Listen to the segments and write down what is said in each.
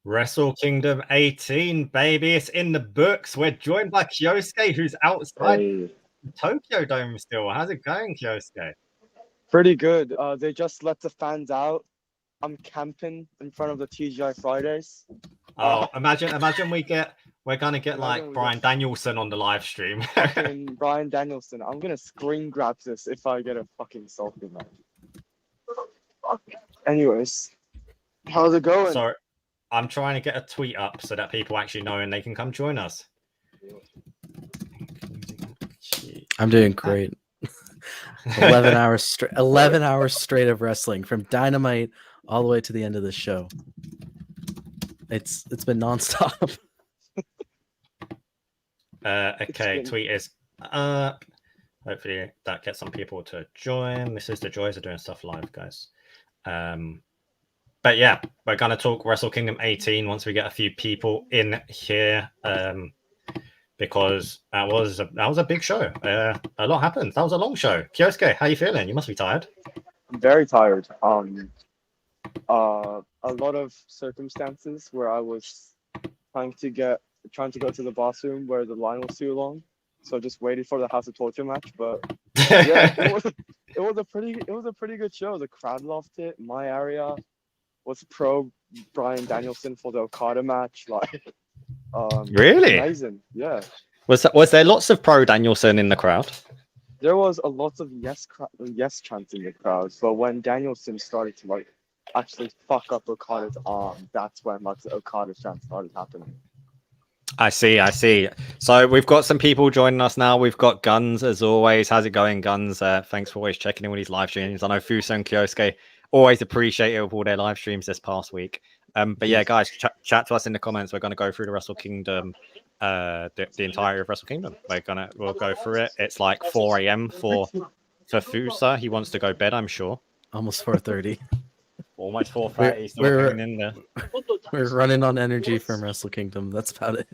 Wrestle Kingdom 18, baby. It's in the books. We're joined by Kyosuke, who's outside the Tokyo Dome still. How's it going, Kyosuke? Pretty good. They just let the fans out. I'm camping in front of the TGI Fridays. Oh, imagine we're gonna get like Bryan Danielson on the live stream. Fucking Bryan Danielson. I'm gonna screen grab this if I get a fucking selfie, man. Anyways, how's it going? So I'm trying to get a tweet up so that people actually know and they can come join us. I'm doing great. 11 hours straight. 11 hours straight of wrestling from Dynamite all the way to the end of the show. It's been nonstop. Okay, tweet is up. Hopefully that gets some people to join. This is the joys of doing stuff live, guys. But yeah, we're gonna talk Wrestle Kingdom 18 once we get a few people in here. Because that was a big show. A lot happened. That was a long show. Kyosuke, how you feeling? You must be tired. I'm very tired. A lot of circumstances where I was trying to go to the bathroom where the line was too long, so I just waited for the House of Torture match. But yeah, it was a pretty good show. The crowd loved it. My area was pro Bryan Danielson for the Okada match. Like, really amazing. Yeah. Was there lots of pro Danielson in the crowd? There was a lot of yes chants in the crowd, but when Danielson started to like actually fuck up Okada's arm, that's when like the Okada chant started happening. I see. So we've got some people joining us now. We've got Guns as always. How's it going, Guns? Thanks for always checking in with these live streams. I know Fusa and Kyosuke always appreciate it with all their live streams this past week. But yeah, guys, chat to us in the comments. We're going to go through the Wrestle Kingdom, the entirety of Wrestle Kingdom. We'll go through it. It's like 4 a.m. for Fusa. He wants to go bed, I'm sure. Almost 4:30. Almost 4:30. We're in there. We're running on energy from Wrestle Kingdom. That's about it.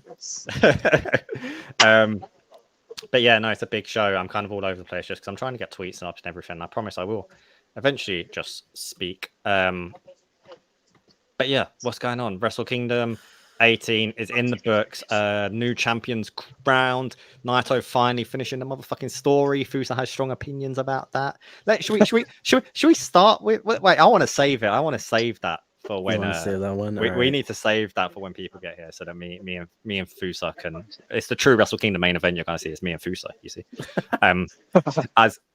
But yeah, no, it's a big show. I'm kind of all over the place just because I'm trying to get tweets up and everything. I promise I will eventually just speak. But yeah, what's going on? Wrestle Kingdom 18 is in the books. New champions crowned. Naito finally finishing the motherfucking story. Fusa has strong opinions about that. Should we start with? Wait, I want to save it. I want to save that for when. Save that one? We need to save that for when people get here, so that me and Fusa can. It's the true Wrestle Kingdom main event you're gonna see. It's me and Fusa. You see,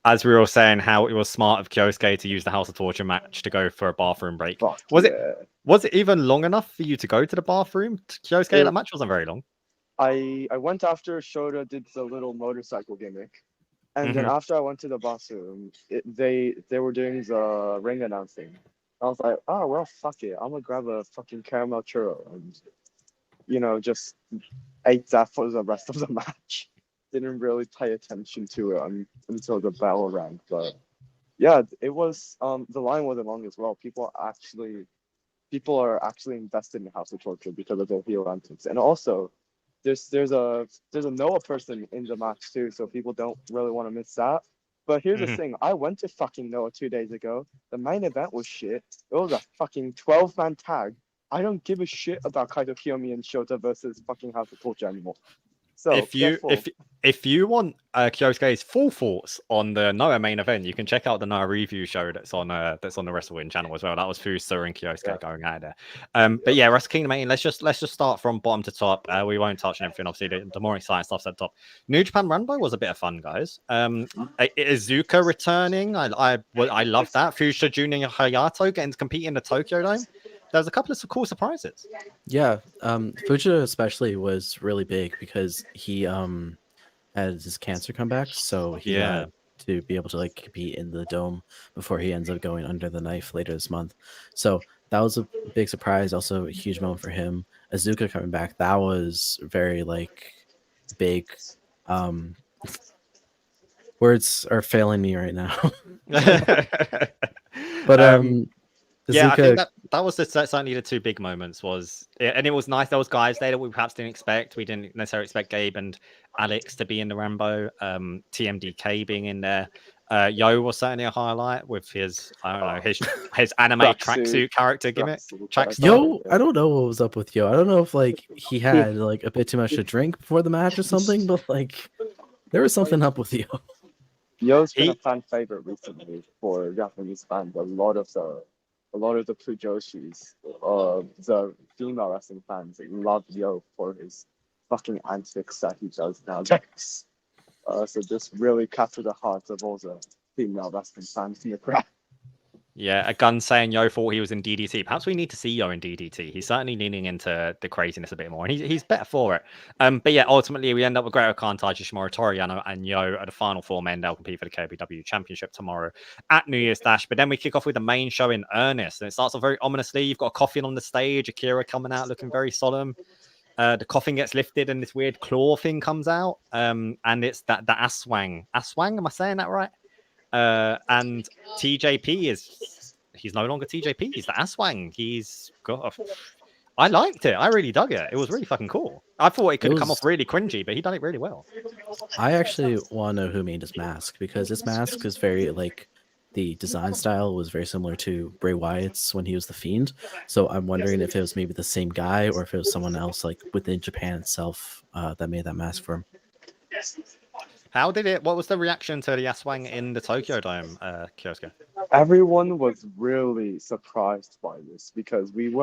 as we were all saying, how it was smart of Kyosuke to use the House of Torture match to go for a bathroom break. Was it even long enough for you to go to the bathroom? Kyosuke, that match wasn't very long. I went after Shota did the little motorcycle gimmick, and then after I went to the bathroom, they were doing the ring announcing. I was like, oh well, fuck it, I'm gonna grab a fucking caramel churro and just ate that for the rest of the match. Didn't really pay attention to it until the bell rang, but yeah, it was the line wasn't long as well. People are actually invested in House of Torture because of their heel antics, and also there's a Noah person in the match too, so people don't really want to miss that. But here's the thing: I went to fucking Noah 2 days ago. The main event was shit. It was a fucking 12-man tag. I don't give a shit about Kaito Kiyomi and Shota versus fucking House of Torture anymore. So if you want Kyosuke's full thoughts on the Noah main event, you can check out the Noah review show that's on the Wrestle Win channel as well. That was Fusa and Kyosuke going out there. But yeah, Wrestle Kingdom 18. Let's just start from bottom to top. We won't touch on everything. Obviously, the more exciting stuff's at the top. New Japan Rambo was a bit of fun, guys. Izuka returning. I love that. Fusa Junior and Hayato getting to compete in the Tokyo Dome. There's a couple of cool surprises. Yeah, Fuji especially was really big because he had his cancer come back, so he had to be able to like compete in the dome before he ends up going under the knife later this month. So that was a big surprise. Also a huge moment for him. Izuka coming back, that was very like big. Words are failing me right now. But yeah, I think that was certainly the two big moments and it was nice. There was guys there that we perhaps didn't expect. We didn't necessarily expect Gabe and Alex to be in the Rambo, TMDK being in there. Yo was certainly a highlight with his, I don't know, his anime tracksuit character gimmick. Yo, I don't know what was up with Yo. I don't know if like he had like a bit too much to drink before the match or something, but like there was something up with Yo. Yo's been a fan favorite recently for Japanese fans. A lot of the Pujoshis, the female wrestling fans love Yo for his fucking antics that he does nowadays. So this really captured the hearts of all the female wrestling fans in the crowd. Yeah, a gun saying Yo thought he was in DDT. Perhaps we need to see Yo in DDT. He's certainly leaning into the craziness a bit more, and he's better for it. But yeah, ultimately we end up with Great-O-Khan, Taiji Shimura, Toru Yano, and Yo at the final four men. They'll compete for the KPW Championship tomorrow at New Year's Dash. But then we kick off with the main show in earnest, and it starts off very ominously. You've got a coffin on the stage, Akira coming out looking very solemn. The coffin gets lifted, and this weird claw thing comes out. And it's the Aswang. Aswang, am I saying that right? And TJP he's no longer TJP. He's the Aswang. I liked it. I really dug it. It was really fucking cool. I thought it could have come off really cringy, but he done it really well. I actually want to know who made his mask, because his mask is very like the design style was very similar to Bray Wyatt's when he was the Fiend. So I'm wondering if it was maybe the same guy or if it was someone else like within Japan itself that made that mask for him. What was the reaction to the Aswang in the Tokyo Dome, Kyosuke? Everyone was really surprised by this because we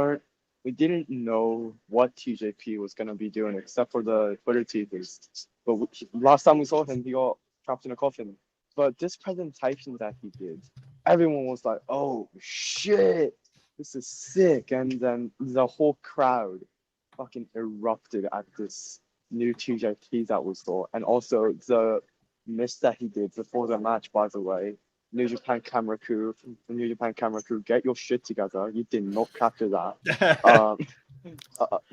didn't know what TJP was going to be doing except for the Twitter teasers. But last time we saw him, he got trapped in a coffin. But this presentation that he did, everyone was like, oh shit, this is sick. And then the whole crowd fucking erupted at this new TJP that we saw. And also the miss that he did before the match, by the way. New Japan camera crew, get your shit together. You did not capture that.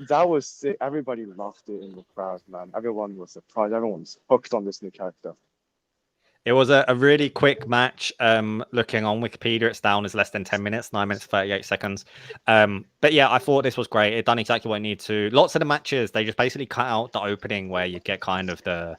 That was sick. Everybody loved it in the crowd, man. Everyone was surprised. Everyone's hooked on this new character. It was a really quick match. Looking on Wikipedia, it's down as less than 10 minutes, 9 minutes, 38 seconds. But yeah, I thought this was great. It done exactly what it needed to. Lots of the matches, they just basically cut out the opening where you get kind of the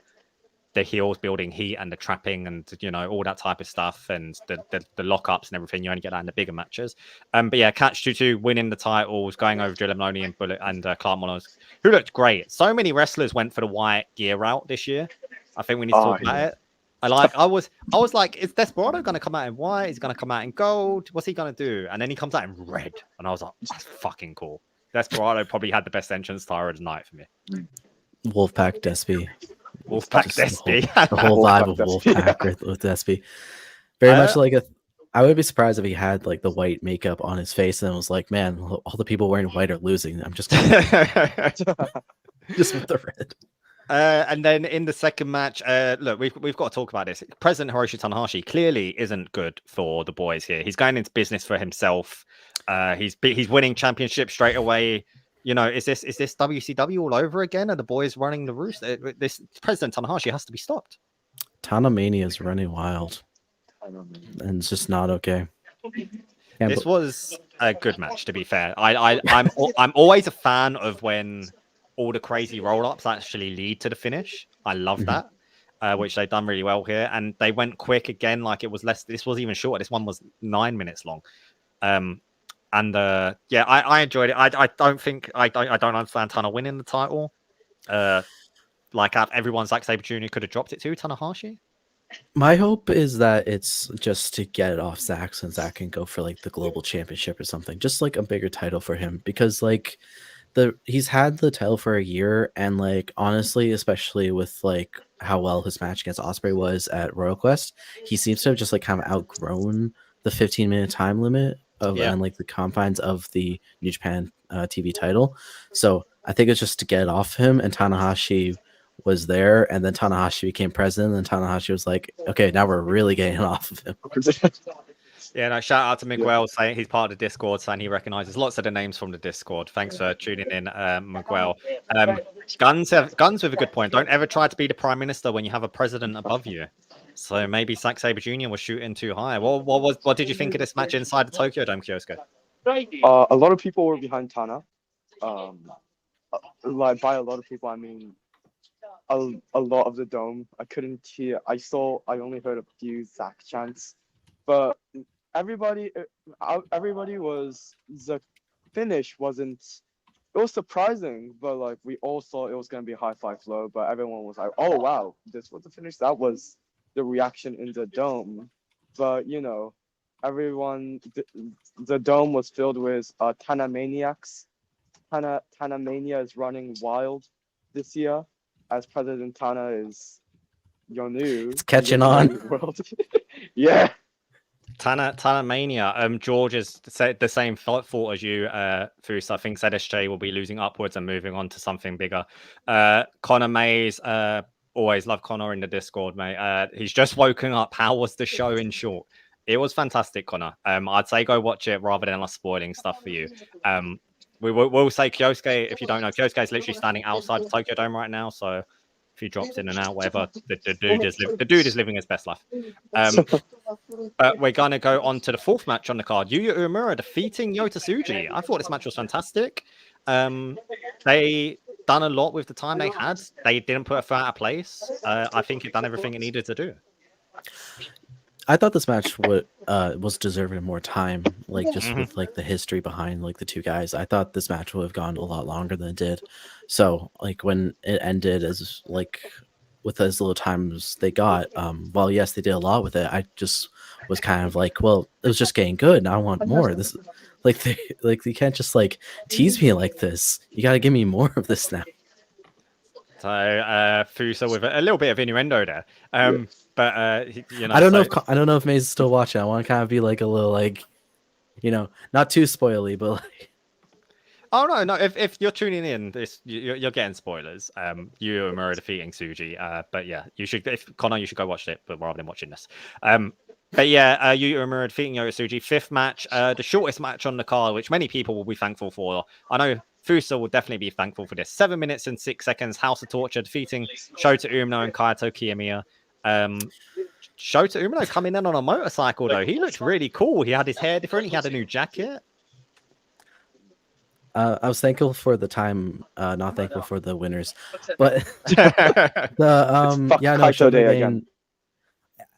heels building heat and the trapping and, you know, all that type of stuff and the lockups and everything. You only get that in the bigger matches. But yeah, Catch 22 winning the titles, going over Jill Maloney and Bullet and Clark Mullins, who looked great. So many wrestlers went for the white gear route this year. I think we need to talk about it. I was like, is Desperado going to come out in white? Is he going to come out in gold? What's he going to do? And then he comes out in red. And I was like, that's fucking cool. Desperado probably had the best entrance tire of the night for me. Wolfpack Despy. Wolfpack Despy. The whole vibe of Wolfpack with Despy. Very much like I would be surprised if he had like the white makeup on his face and was like, man, all the people wearing white are losing. I'm just just with the red. And then in the second match, look, we've got to talk about this. President Hiroshi Tanahashi clearly isn't good for the boys here. He's going into business for himself. He's winning championship straight away. You know, is this WCW all over again? Are the boys running the roost? This President Tanahashi has to be stopped. Tanamania is running wild, and it's just not okay. This was a good match, to be fair. I'm always a fan of when all the crazy roll-ups actually lead to the finish. I love that, which they've done really well here. And they went quick again, like it was less. This was even shorter. This one was 9 minutes long. Yeah, I enjoyed it. I don't understand Tana winning the title. Like everyone's like Sabre Jr. could have dropped it to Tanahashi. My hope is that it's just to get it off Zach, so Zach can go for like the global championship or something, just like a bigger title for him, because like he's had the title for a year, and like honestly, especially with like how well his match against Ospreay was at Royal Quest, he seems to have just like kind of outgrown the 15-minute time limit and like the confines of the New Japan TV title. So I think it's just to get it off him, and Tanahashi was there, and then Tanahashi became president, and Tanahashi was like, okay, now we're really getting it off of him. Yeah, no, shout out to Miguel saying he's part of the Discord, saying he recognizes lots of the names from the Discord. Thanks for tuning in, Miguel. Guns with a good point. Don't ever try to be the prime minister when you have a president above you. So maybe Zack Sabre Jr. was shooting too high. What did you think of this match inside the Tokyo Dome, Kyosuke? A lot of people were behind Tana. Like by a lot of people, I mean a lot of the dome. I couldn't hear. I only heard a few Zach chants, but everybody was, the finish wasn't. It was surprising, but like we all thought it was gonna be high five flow, but everyone was like, "Oh wow, this was the finish." That was the reaction in the dome, but you know, everyone, the dome was filled with Tana maniacs. Tana mania is running wild this year, as President Tana is Yonu. It's catching on. World. Yeah. Tana Mania. George has said the same thought as you, Fusa. I think ZSJ will be losing upwards and moving on to something bigger. Connor Mays, always love Connor in the Discord, mate. He's just woken up. How was the show in short? It was fantastic, Connor. I'd say go watch it rather than us spoiling stuff for you. We'll say Kyosuke, if you don't know, Kyosuke is literally standing outside the Tokyo Dome right now, so if he drops in and out, whatever, the dude is living his best life. But we're going to go on to the fourth match on the card. Yuya Uemura defeating Yota Tsuji. I thought this match was fantastic. They done a lot with the time they had. They didn't put a foot out of place. I think it done everything it needed to do. I thought this match was deserving more time, like just with like the history behind like the two guys. I thought this match would have gone a lot longer than it did. So like when it ended as like with as little time as they got, while yes they did a lot with it, I just was kind of like, well, it was just getting good and I want more. This like you can't just like tease me like this. You got to give me more of this now. So Fusa with a little bit of innuendo there. But you know, I don't know if Maze is still watching. I want to kind of be like a little like, you know, not too spoily, but like. Oh no! If you're tuning in, you're getting spoilers. You and Mura defeating Tsuji. But yeah, you should. If Connor, you should go watch it, but rather than watching this. But yeah, Yu Uemura defeating Yota Tsuji. Fifth match, the shortest match on the card, which many people will be thankful for. I know Fusa will definitely be thankful for this. 7 minutes and 6 seconds. House of Torture defeating Shota Umino and Kaito Kiyomiya. Shota Umino coming in on a motorcycle though. He looked really cool. He had his hair different. He had a new jacket. I was thankful for the time, not thankful for the winners. But the yeah, no, Shota again.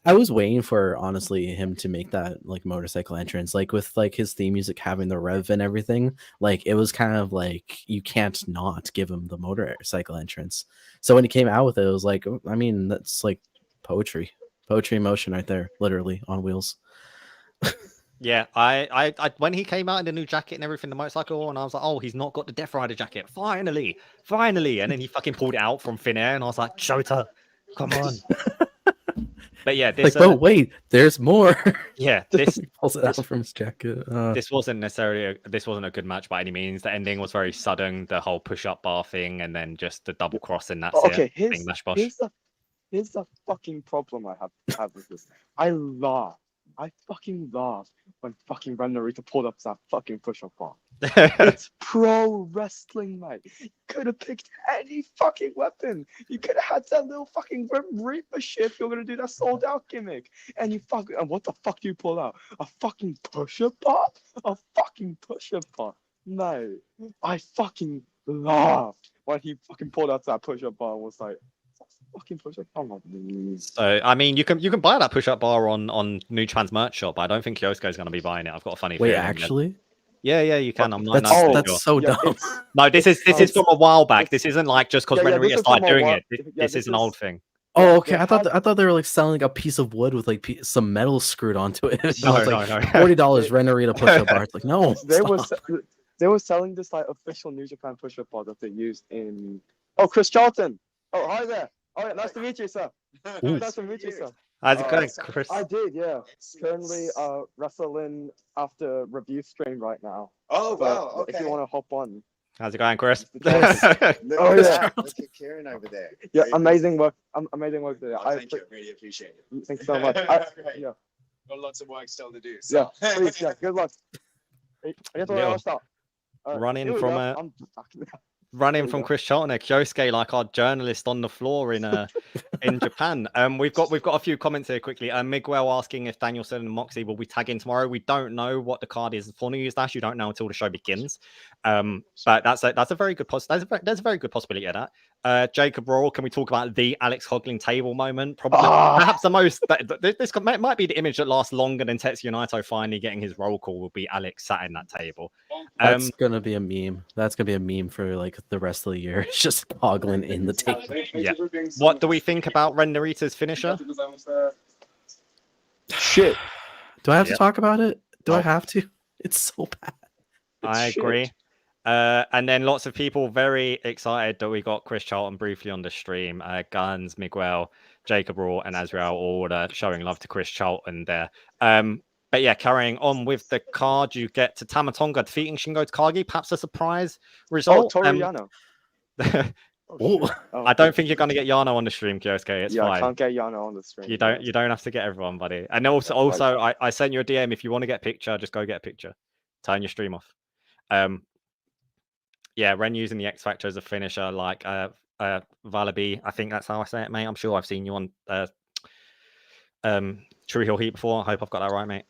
I was waiting for honestly him to make that like motorcycle entrance, like with like his theme music having the rev and everything. Like it was kind of like you can't not give him the motorcycle entrance. So when he came out with it, it was like, I mean, that's like poetry in motion right there, literally on wheels. Yeah, I when he came out in the new jacket and everything, the motorcycle, and I was like, oh, he's not got the Death Rider jacket. Finally. And then he fucking pulled it out from thin air, and I was like, Shota, come on. But yeah, this, like, oh wait, there's more. Yeah, this pulls it out from his jacket. This wasn't necessarily this wasn't a good match by any means. The ending was very sudden. The whole push-up bar thing, and then just the double cross, and that's okay, it. Here's the fucking problem I have with this. I fucking laugh when fucking Ren Narita pulled up that fucking push-up bar. It's pro wrestling, mate. You could have picked any fucking weapon. You could have had that little fucking Reaper shit if you're gonna do that sold out gimmick. And what the fuck do you pull out? A fucking push-up bar? A fucking push-up bar. No. I fucking laughed when he fucking pulled out that push-up bar and was like, fucking push-up bar. So I mean, you can buy that push-up bar on New Japan's merch shop, but I don't think Kyosuke's gonna be buying it. I've got a funny feeling. Actually? Yeah, you can. I'm not. That's so dumb. No, this is from a while back. This isn't like just because Ren Narita started doing it. This is an old thing. Oh, okay. I thought they were like selling a piece of wood with like some metal screwed onto it. No. $40 Ren Narita push-up bar. It's like no. They were selling this like official New Japan push-up bar that they used in. Oh, Chris Charlon. Oh, hi there. Oh, yeah, nice to meet you, sir. Nice to meet you, sir. How's it going, Chris? I did, yeah. Currently wrestling after review stream right now. Oh, wow. Okay. If you want to hop on. How's it going, Chris? Look at Karen over there. Yeah, amazing work. Amazing work there. Thank you. I really appreciate it. Thanks so much. Yeah. Got lots of work still to do. So. Yeah, please, yeah. Good luck. Running from Chris Charlon, Kyosuke, like our journalist on the floor in Japan. We've got a few comments here quickly. Miguel asking if Danielson and Moxley will be tagging tomorrow. We don't know what the card is for New Year's Dash. You don't know until the show begins. But that's a very good there's a very good possibility of that. Jacob Roll, can we talk about the Alex Hogling table moment? Probably, perhaps the most. This might be the image that lasts longer than Tetsuya Naito finally getting his roll call. Will be Alex sat in that table. That's gonna be a meme. That's gonna be a meme for like the rest of the year. It's just Hogling in the table. Yeah. What do we think about Ren Narita's finisher? Shit. Do I have to talk about it? Do I have to? It's so bad. I agree. And then lots of people very excited that we got Chris Charlton briefly on the stream. Guns, Miguel, Jacob Raw, and Azrael all showing love to Chris Charlton there. But yeah, carrying on with the card, you get to Tama Tonga defeating Shingo Takagi. Perhaps a surprise result. Oh, Toru Yano. I don't think you're going to get Yano on the stream, Kyosuke. It's fine. I can't get Yano on the stream. You don't have to get everyone, buddy. And also, I sent you a DM. If you want to get a picture, just go get a picture. Turn your stream off. Yeah, Ren using the X Factor as a finisher, like Valaby. I think that's how I say it, mate. I'm sure I've seen you on True Hill Heat before. I hope I've got that right, mate.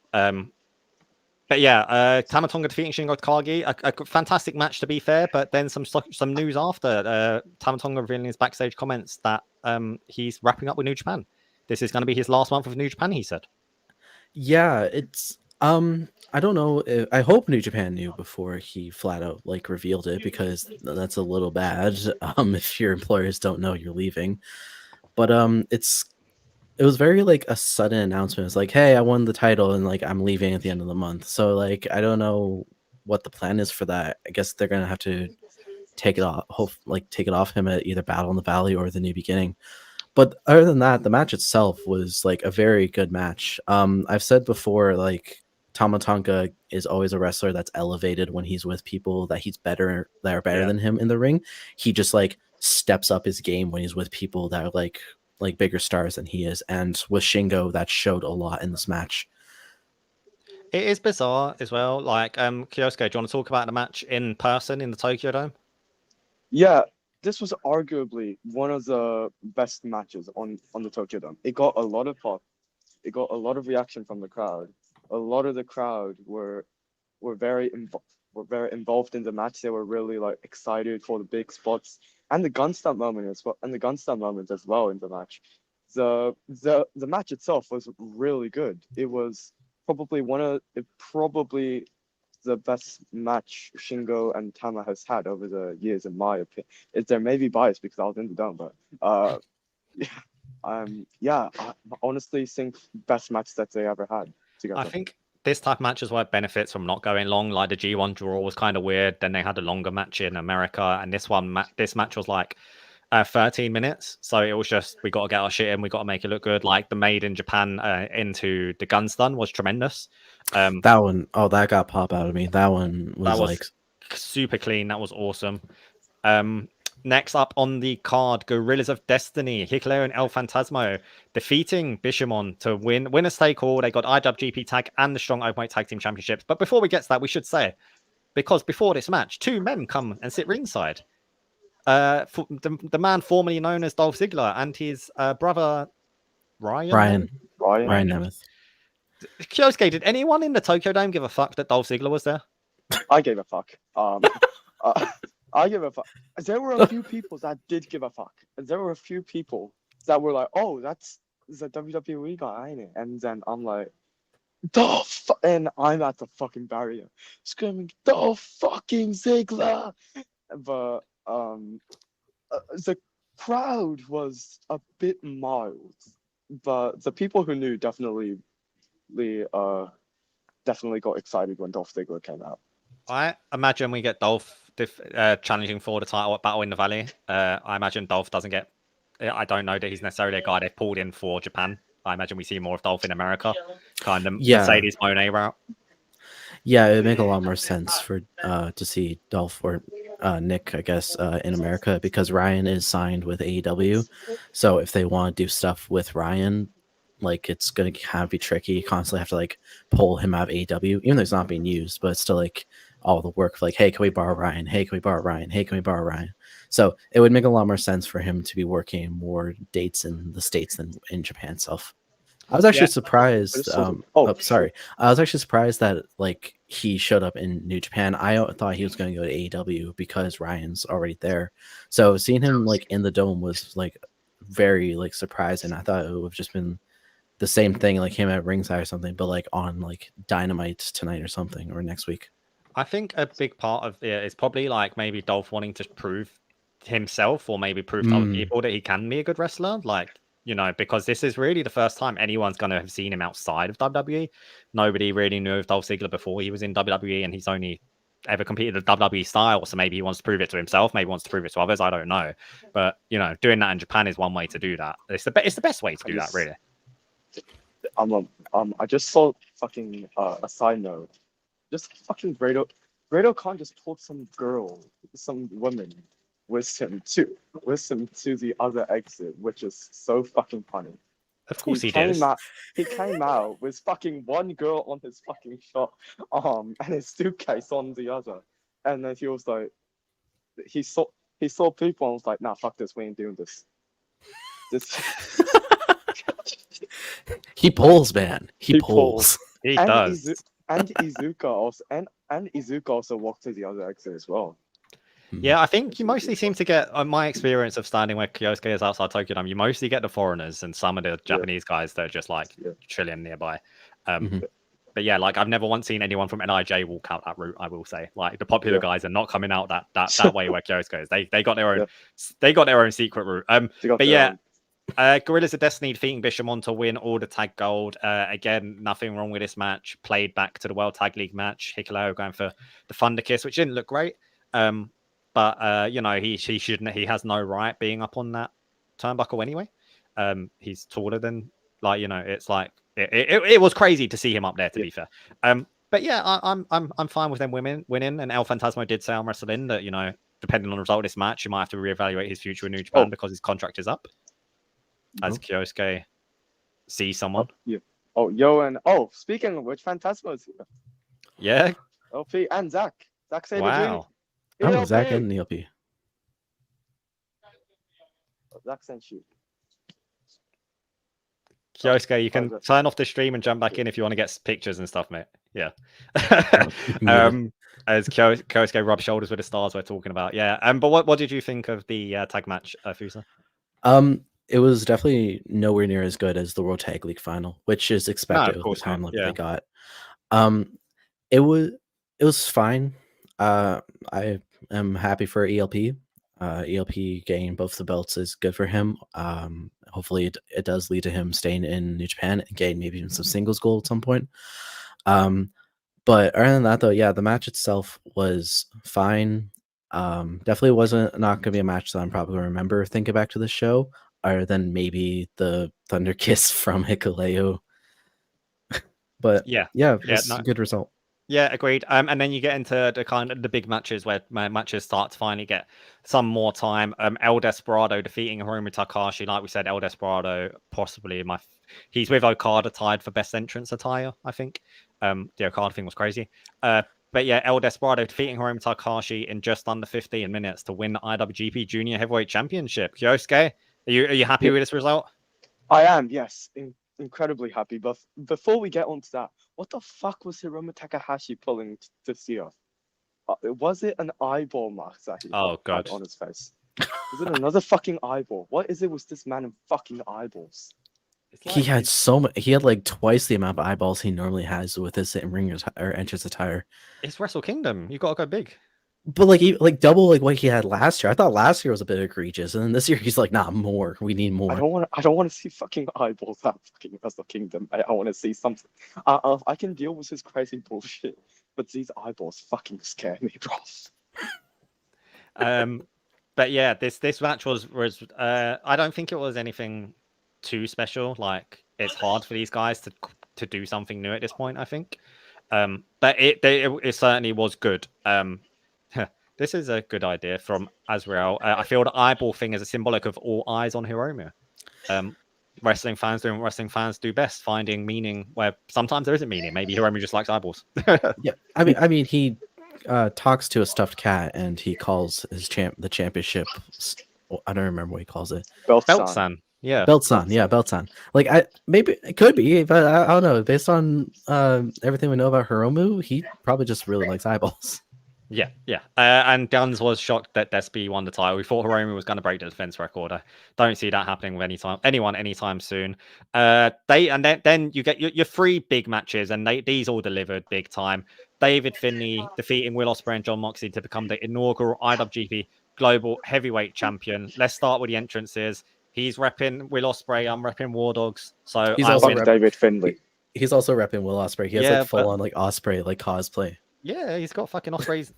But yeah, Tama Tonga defeating Shingo Takagi. A fantastic match, to be fair. But then some news after. Tama Tonga revealing his backstage comments that he's wrapping up with New Japan. This is going to be his last month of New Japan, he said. Yeah, it's I don't know. I hope New Japan knew before he flat out like revealed it, because that's a little bad. If your employers don't know you're leaving, but it was very like a sudden announcement. It's like, hey, I won the title and like I'm leaving at the end of the month. So like I don't know what the plan is for that. I guess they're gonna have to take it off him at either Battle in the Valley or the New Beginning. But other than that, the match itself was like a very good match. I've said before, like Tama Tonga is always a wrestler that's elevated when he's with people that are better than him in the ring. He just like steps up his game when he's with people that are like bigger stars than he is. And with Shingo, that showed a lot in this match. It is bizarre as well. Like, Kyosuke, do you want to talk about the match in person in the Tokyo Dome? Yeah, this was arguably one of the best matches on the Tokyo Dome. It got a lot of pop. It got a lot of reaction from the crowd. A lot of the crowd were very involved in the match. They were really like excited for the big spots and the gun stamp moment as well. And the gun stamp moment as well in the match. The match itself was really good. It was probably the best match Shingo and Tama has had over the years, in my opinion. There may be bias because I was in the dome, but I honestly think best match that they ever had together. I think this type of match is where it benefits from not going long. Like the G1 draw was kind of weird. Then they had a longer match in America, and this match was like 13 minutes. So it was just, we got to get our shit in. We got to make it look good. Like the Made in Japan into the gun stun was tremendous. That one, that got pop out of me. That one was like super clean. That was awesome. Next up on the card, Gorillas of Destiny, Hikuleo and El Fantasmo defeating Bishamon to win a stake all. They got IWGP Tag and the Strong Openweight Tag Team Championships. But before we get to that, we should say, because before this match, two men come and sit ringside. The man formerly known as Dolph Ziggler and his brother Ryan Nemeth. Kyosuke, did anyone in the Tokyo Dome give a fuck that Dolph Ziggler was there? I gave a fuck. I give a fuck. There were a few people that did give a fuck. There were a few people that were like, "Oh, that's the WWE guy, ain't it?" And then I'm like, "Dolph!" And I'm at the fucking barrier, screaming, "Dolph fucking Ziggler!" But the crowd was a bit mild, but the people who knew definitely got excited when Dolph Ziggler came out. I imagine we get Dolph challenging for the title at Battle in the Valley. I imagine Dolph doesn't get... I don't know that he's necessarily a guy they've pulled in for Japan. I imagine we see more of Dolph in America. Kind of Mercedes Moné route. Yeah, it would make a lot more sense for to see Dolph or Nick, I guess, in America, because Ryan is signed with AEW. So if they want to do stuff with Ryan, like it's going to kind of be tricky. You constantly have to like pull him out of AEW, even though it's not being used, but it's still like all the work, like, hey, can we borrow Ryan? Hey, can we borrow Ryan? Hey, can we borrow Ryan? So it would make a lot more sense for him to be working more dates in the States than in Japan itself. I was actually Yeah. surprised. Oh, Sorry. I was actually surprised that like he showed up in New Japan. I thought he was going to go to AEW because Ryan's already there. So seeing him like in the dome was like very like surprising. I thought it would have just been the same thing, like him at ringside or something, but like on like Dynamite tonight or something or next week. I think a big part of it is probably like maybe Dolph wanting to prove himself or maybe prove to other people that he can be a good wrestler. Like, you know, because this is really the first time anyone's going to have seen him outside of WWE. Nobody really knew of Dolph Ziggler before he was in WWE, and he's only ever competed at WWE style. So maybe he wants to prove it to himself. Maybe he wants to prove it to others. I don't know. But, you know, doing that in Japan is one way to do that. It's the best way to do that, really. I just saw fucking a side note. Just fucking Grado Khan just pulled some woman with him to the other exit, which is so fucking funny. Of course he did. He came out with fucking one girl on his fucking shot arm and his suitcase on the other, and then he was like, he saw people and was like, nah, fuck this, we ain't doing this. He pulls, man. He pulls. He and does. And Iizuka also walked to the other exit as well. Yeah, I think you mostly seem to get, my experience of standing where Kyosuke is outside Tokyo Dome, you mostly get the foreigners and some of the Japanese guys that are just like chilling nearby. But yeah, like I've never once seen anyone from NIJ walk out that route, I will say. Like the popular guys are not coming out that way where Kyosuke is. They got their own secret route. But yeah. Gorillas of Destiny defeating Bishamon to win all the tag gold. Again, nothing wrong with this match. Played back to the World Tag League match. Hikuleo going for the Thunder Kiss, which didn't look great. But you know, he shouldn't. He has no right being up on that turnbuckle anyway. He's taller than, like, you know. It's like it was crazy to see him up there. To be fair. But yeah, I'm fine with them winning. And El Phantasmo did say on Wrestle-In that, you know, depending on the result of this match, you might have to reevaluate his future in New Japan because his contract is up. As Kyosuke sees someone. Speaking of which, Phantasmo's here. Yeah. LP and Zach. Zach Sabre Wow. Jr. Oh, Zach and ELP. Zach sent you. Kyosuke, you can turn off the stream and jump back in if you want to get pictures and stuff, mate. Yeah. As Kyosuke rubs shoulders with the stars we're talking about. Yeah. But what did you think of the tag match, Fusa? It was definitely nowhere near as good as the World Tag League final, which is expected with the time limit they got. It was fine. I am happy for ELP. ELP getting both the belts is good for him. Hopefully it does lead to him staying in New Japan and getting maybe even some singles gold at some point. But other than that, though, yeah, the match itself was fine. Definitely wasn't not gonna be a match that I'm probably gonna remember thinking back to the show, other than maybe the Thunder Kiss from Hikuleo. But it's a good result. Yeah, agreed. And then you get into the kind of the big matches where matches start to finally get some more time. El Desperado defeating Hiromu Takahashi. Like we said, El Desperado possibly he's with Okada tied for best entrance attire, I think. The Okada thing was crazy. But yeah, El Desperado defeating Hiromu Takahashi in just under 15 minutes to win the IWGP Junior Heavyweight Championship. Kyosuke, are you happy with this result? I am, yes. Incredibly happy. But before we get on to that, what the fuck was Hiromu Takahashi pulling to see us? Was it an eyeball mark that he had on his face? Was it another fucking eyeball? What is it with this man and fucking eyeballs? He had he had like twice the amount of eyeballs he normally has with his ring or entrance attire. It's Wrestle Kingdom. You gotta go big. But like double like what he had last year. I thought last year was a bit egregious, and then this year he's like, nah, more. We need more. I don't want to see fucking eyeballs at fucking Wrestle Kingdom. I want to see something. I can deal with his crazy bullshit, but these eyeballs fucking scare me, bro. But yeah, this match was I don't think it was anything too special. Like, it's hard for these guys to do something new at this point, I think. But it certainly was good. This is a good idea from Azrael. I feel the eyeball thing is a symbolic of all eyes on Hiromu. Wrestling fans doing what wrestling fans do best, finding meaning where sometimes there isn't meaning. Maybe Hiromu just likes eyeballs. Yeah, I mean he talks to a stuffed cat and he calls his the championship. I don't remember what he calls it. Beltsan. Yeah. Belt's on, yeah, belt's on. Like maybe it could be, but I don't know. Based on everything we know about Hiromu, he probably just really likes eyeballs. Yeah, yeah. And Guns was shocked that Despy won the title. We thought Hiromu was going to break the defense record. I don't see that happening with anyone anytime soon. Then you get your three big matches, and these all delivered big time. David Finlay defeating Will Ospreay and John Moxley to become the inaugural IWGP Global Heavyweight Champion. Let's start with the entrances. He's repping Will Ospreay. I'm repping War Dogs. So He's I also win. David Finlay. He's also repping Will Ospreay. He has Yeah, like full on like Ospreay like cosplay. Yeah, he's got fucking Ospreay's.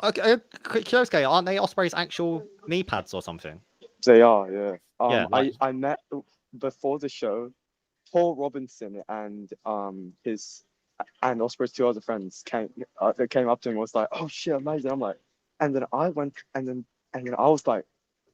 Kyosuke, aren't they Ospreay's actual knee pads or something? They are, yeah. Yeah, like- I met before the show, Paul Robinson and Ospreay's two other friends came up to him and was like, "Oh shit, amazing!" I'm like, and then I went and then I was like,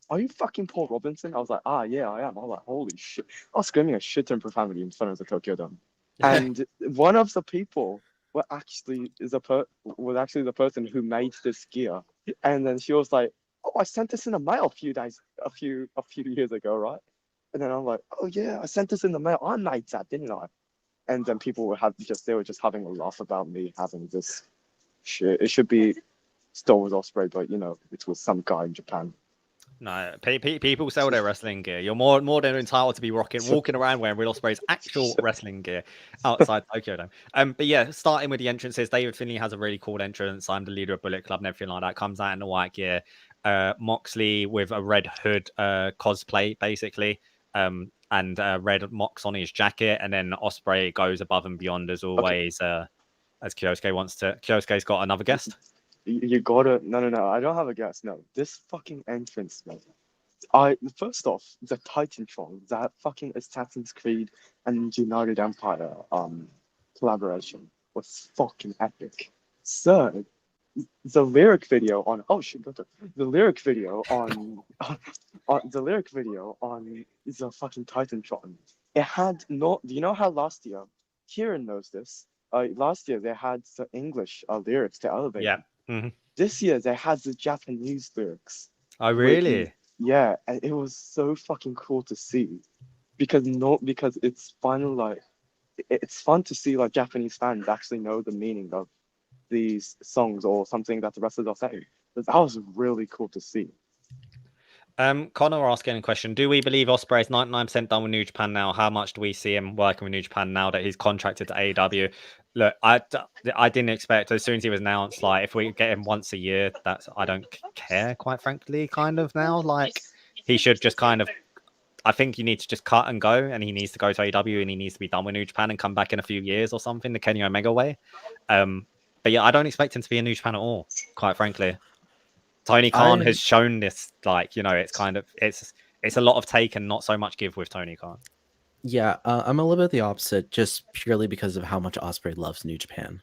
"Are you fucking Paul Robinson?" I was like, "Ah, yeah, I am." I was like, "Holy shit!" I was screaming a shit ton of profanity in front of the Tokyo Dome, and one of the people was actually the person who made this gear, and then she was like, "Oh, I sent this in the mail a few years ago, right?" And then I'm like, "Oh yeah, I sent this in the mail. I made that, didn't I?" And then people they were just having a laugh about me having this shit. It should be Star Wars Ospreay, but it was some guy in Japan. No, people sell their wrestling gear. You're more than entitled to be walking around wearing Will Ospreay's actual wrestling gear outside Tokyo Dome. But yeah, starting with the entrances, David Finlay has a really cool entrance. I'm the leader of Bullet Club and everything like that. Comes out in the white gear. Moxley with a red hood cosplay, basically. And red Mox on his jacket. And then Ospreay goes above and beyond as always, as Kyosuke wants to. Kyosuke's got another guest. You gotta no. I don't have a guess. No, this fucking entrance, man. First off, the Titantron, that fucking Assassin's Creed and United Empire collaboration was fucking epic. Third, the lyric video on the lyric video on the fucking Titantron. It had no. Do you know how last year? Kieran knows this. Last year they had the English lyrics to Elevate. Yeah. Mm-hmm. This year they had the Japanese lyrics. Oh really? Yeah, and it was so fucking cool to see, because it's finally it's fun to see like Japanese fans actually know the meaning of these songs or something that the wrestlers are saying. That was really cool to see. Connor asking a question: do we believe Ospreay is 99% done with New Japan now? How much do we see him working with New Japan now that he's contracted to AEW? Look, I didn't expect, as soon as he was announced, like if we get him once a year, I don't care, quite frankly, kind of now. Like he should just kind of, I think you need to just cut and go, and he needs to go to AEW and he needs to be done with New Japan and come back in a few years or something, the Kenny Omega way. But yeah, I don't expect him to be in New Japan at all, quite frankly. Tony Khan has shown this, like, it's kind of it's a lot of take and not so much give with Tony Khan. Yeah, I'm a little bit the opposite, just purely because of how much Ospreay loves New Japan.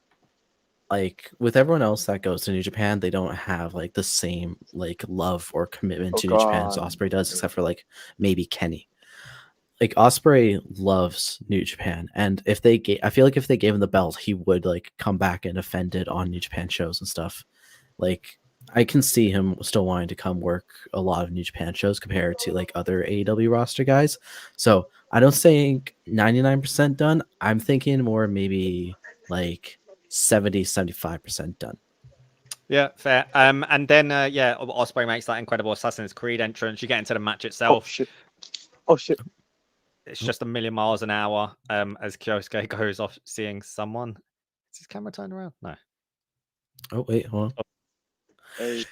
Like with everyone else that goes to New Japan, they don't have like the same like love or commitment to New Japan as Ospreay does, except for like maybe Kenny. Like Ospreay loves New Japan, and I feel like if they gave him the belt, he would like come back and defend it on New Japan shows and stuff. Like I can see him still wanting to come work a lot of New Japan shows compared to like other AEW roster guys. So I don't think 99% done. I'm thinking more maybe like 70-75% done. Yeah, fair. And then Ospreay makes that incredible Assassin's Creed entrance. You get into the match itself. Oh shit. It's just a million miles an hour. As Kyosuke goes off seeing someone. Is his camera turned around? No. Oh wait, hold on. Hey,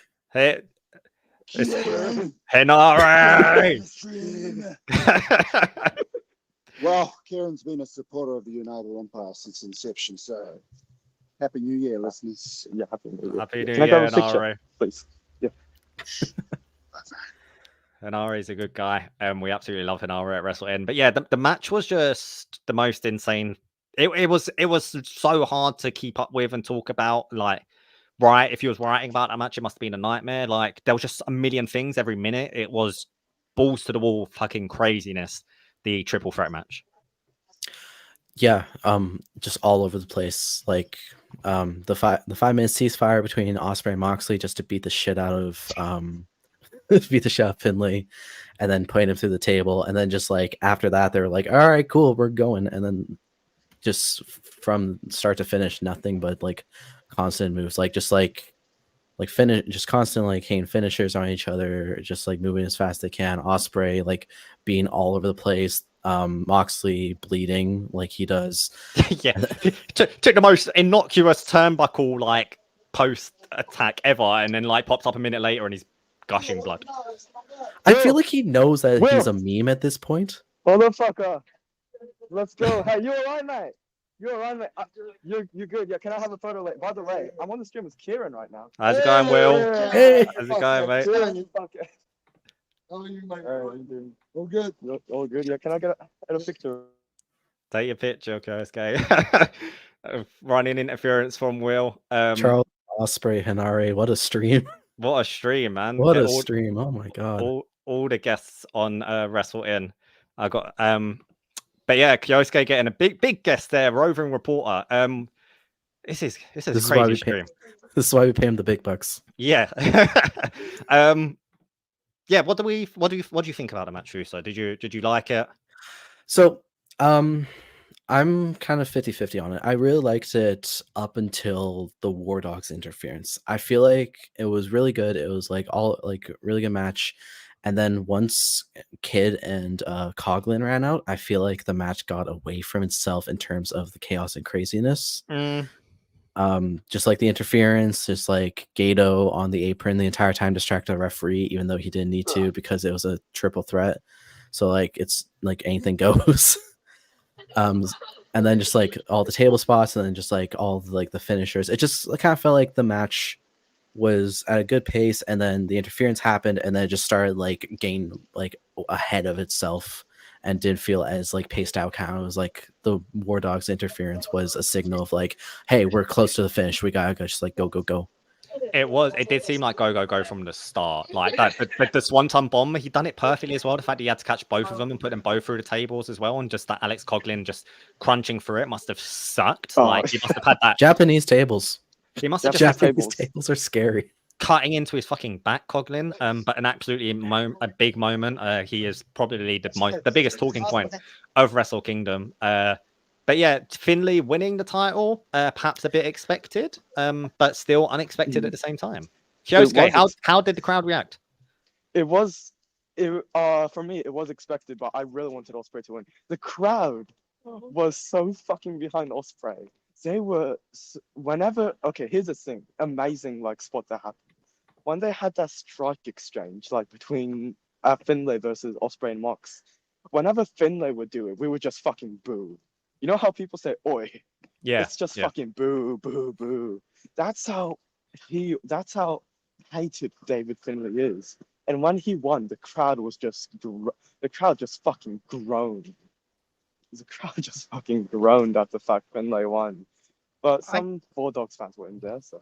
HENARE! Well, Kieran's been a supporter of the United Empire since inception, so Happy New Year, listeners. Yeah, Happy New Year. Happy New Can I Year, grab a picture, HENARE. please? Yeah. HENARE is a good guy. We absolutely love HENARE at Wrestle Kingdom. But yeah, the match was just the most insane. It was so hard to keep up with and talk about. Like, right, if you was writing about that match, it must have been a nightmare. Like, there was just a million things every minute. It was balls to the wall fucking craziness, the triple threat match. Yeah, just all over the place. Like the 5 minute ceasefire between Ospreay and Moxley just to beat the shit out of beat the shit out of Finlay, and then putting him through the table, and then just like after that, they were like, "All right, cool, we're going," and then just from start to finish, nothing but like constant moves, like finish, just constant like Kane finishers on each other, just like moving as fast as they can. Ospreay like being all over the place. Moxley bleeding like he does. Yeah, took the most innocuous turnbuckle like post attack ever, and then like pops up a minute later and he's gushing blood. I feel like he knows that Will. he's a meme at this point. Motherfucker. Let's go. Hey, you alright, mate? You alright, mate? You're good. Yeah, can I have a photo later? By the way, I'm on the stream with Ciaran right now. How's it going, Will? Hey. How's it going, mate? Ciaran, Okay. how are you, mate? Alright, All good. all good. Yeah, can I get a picture? Take your picture, Kyosuke. Running interference from Will. Charles Ospreay, HENARE, what a stream! What a stream, man! What a all, stream! Oh my god! all the guests on Wrestle In. I got but yeah, Kyosuke getting a big guest there, roving reporter. This is a crazy stream. This is why we pay him the big bucks. Yeah. Yeah. What do you think about the match, Fusa? Did you like it? So, I'm kind of 50-50 on it. I really liked it up until the War Dogs interference. I feel like it was really good. It was like all like really good match. And then once Kid and Coughlin ran out, I feel like the match got away from itself in terms of the chaos and craziness. Just like the interference, just like Gato on the apron the entire time distracted the referee, even though he didn't need to because it was a triple threat. So like it's like anything goes. And then just like all the table spots, and then just like all the, like the finishers. It just kind of felt like the match was at a good pace, and then the interference happened, and then it just started like gain like ahead of itself, and didn't feel as like paced out. Kind of was like the War Dogs interference was a signal of like, hey, we're close to the finish. We gotta just like go. It did seem like go from the start, like that. But this one-time bomb, he done it perfectly as well. The fact that he had to catch both of them and put them both through the tables as well, and just that Alex Coughlin just crunching through it must have sucked. Like he must have had that Japanese tables. He must have just Japanese tables are scary. Cutting into his fucking back, Coughlin. But an absolutely a big moment. He is probably the biggest talking point of Wrestle Kingdom. But yeah, Finlay winning the title, perhaps a bit expected, but still unexpected at the same time. Kyosuke, how did the crowd react? For me, it was expected, but I really wanted Ospreay to win. The crowd was so fucking behind Ospreay. They were here's the thing, amazing like spot that happened when they had that strike exchange like between Finlay versus Ospreay and Mox. Whenever Finlay would do it, we would just fucking boo. You know how people say "oi"? Yeah, it's just fucking boo, boo, boo. That's how hated David Finlay is. And when he won, the crowd just fucking groaned. The crowd just fucking groaned at the fact Finlay won. But some War Dogs fans were in there, so.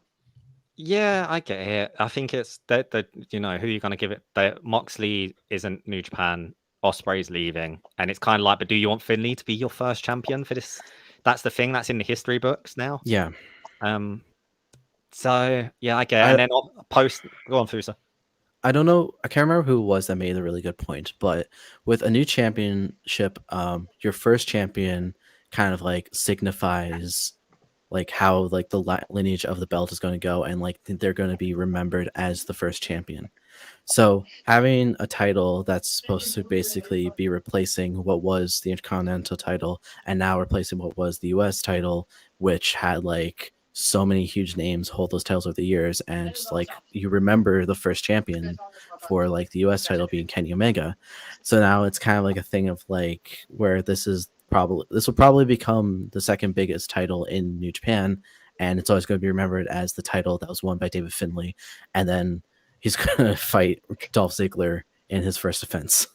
Yeah, I get it. I think it's that who are you gonna give it? Moxley isn't New Japan. Ospreay's leaving, and it's kind of like, but do you want Finlay to be your first champion for this? That's the thing that's in the history books now. Yeah. So yeah, I get it. And then go on, Fusa. I don't know. I can't remember who it was that made a really good point, but with a new championship, your first champion kind of like signifies like how like the lineage of the belt is going to go, and like they're going to be remembered as the first champion. So having a title that's supposed to basically be replacing what was the Intercontinental title, and now replacing what was the US title, which had like so many huge names hold those titles over the years, and like you remember the first champion for like the US title being Kenny Omega. So now it's kind of like a thing of like where this will probably become the second biggest title in New Japan, and it's always going to be remembered as the title that was won by David Finlay, and then he's going to fight Dolph Ziggler in his first defense.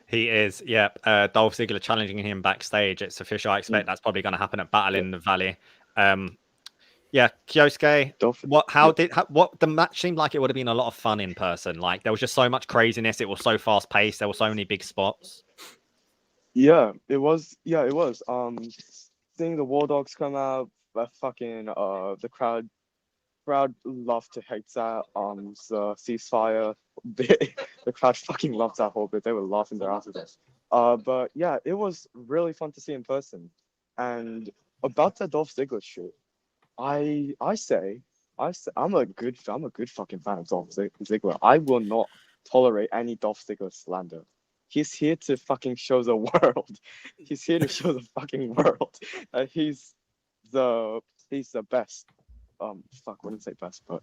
He is, yeah. Dolph Ziggler challenging him backstage. It's official. I expect that's probably going to happen at Battle in the Valley. Yeah, Kyosuke. What the match seemed like it would have been a lot of fun in person. Like there was just so much craziness. It was so fast paced. There were so many big spots. Yeah, it was. Seeing the War Dogs come out, the crowd loved to hate that. The ceasefire the crowd fucking loved that whole bit. They were laughing their asses off. But yeah, it was really fun to see in person. And about the Dolph Ziggler shit, I say I'm a good fucking fan of Dolph Ziggler. I will not tolerate any Dolph Ziggler slander. He's here to fucking show the world. He's here to show the fucking world. He's the best. Wouldn't say best, but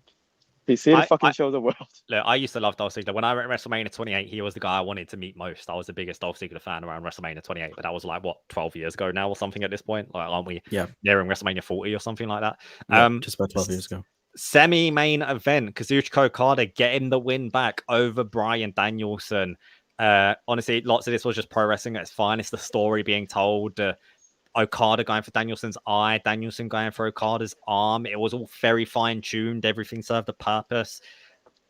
he's here to fucking show the world. Look, I used to love Dolph Ziggler. When I went WrestleMania 28, he was the guy I wanted to meet most. I was the biggest Dolph Ziggler fan around WrestleMania 28, but that was like, what, 12 years ago now or something at this point? Like, aren't we nearing WrestleMania 40 or something like that? Yeah, just about 12 years ago. Semi-main event, Kazuchika Okada getting the win back over Bryan Danielson. Honestly, lots of this was just pro wrestling at its finest. The story being told, Okada going for Danielson's eye, Danielson going for Okada's arm. It was all very fine-tuned. Everything served a purpose.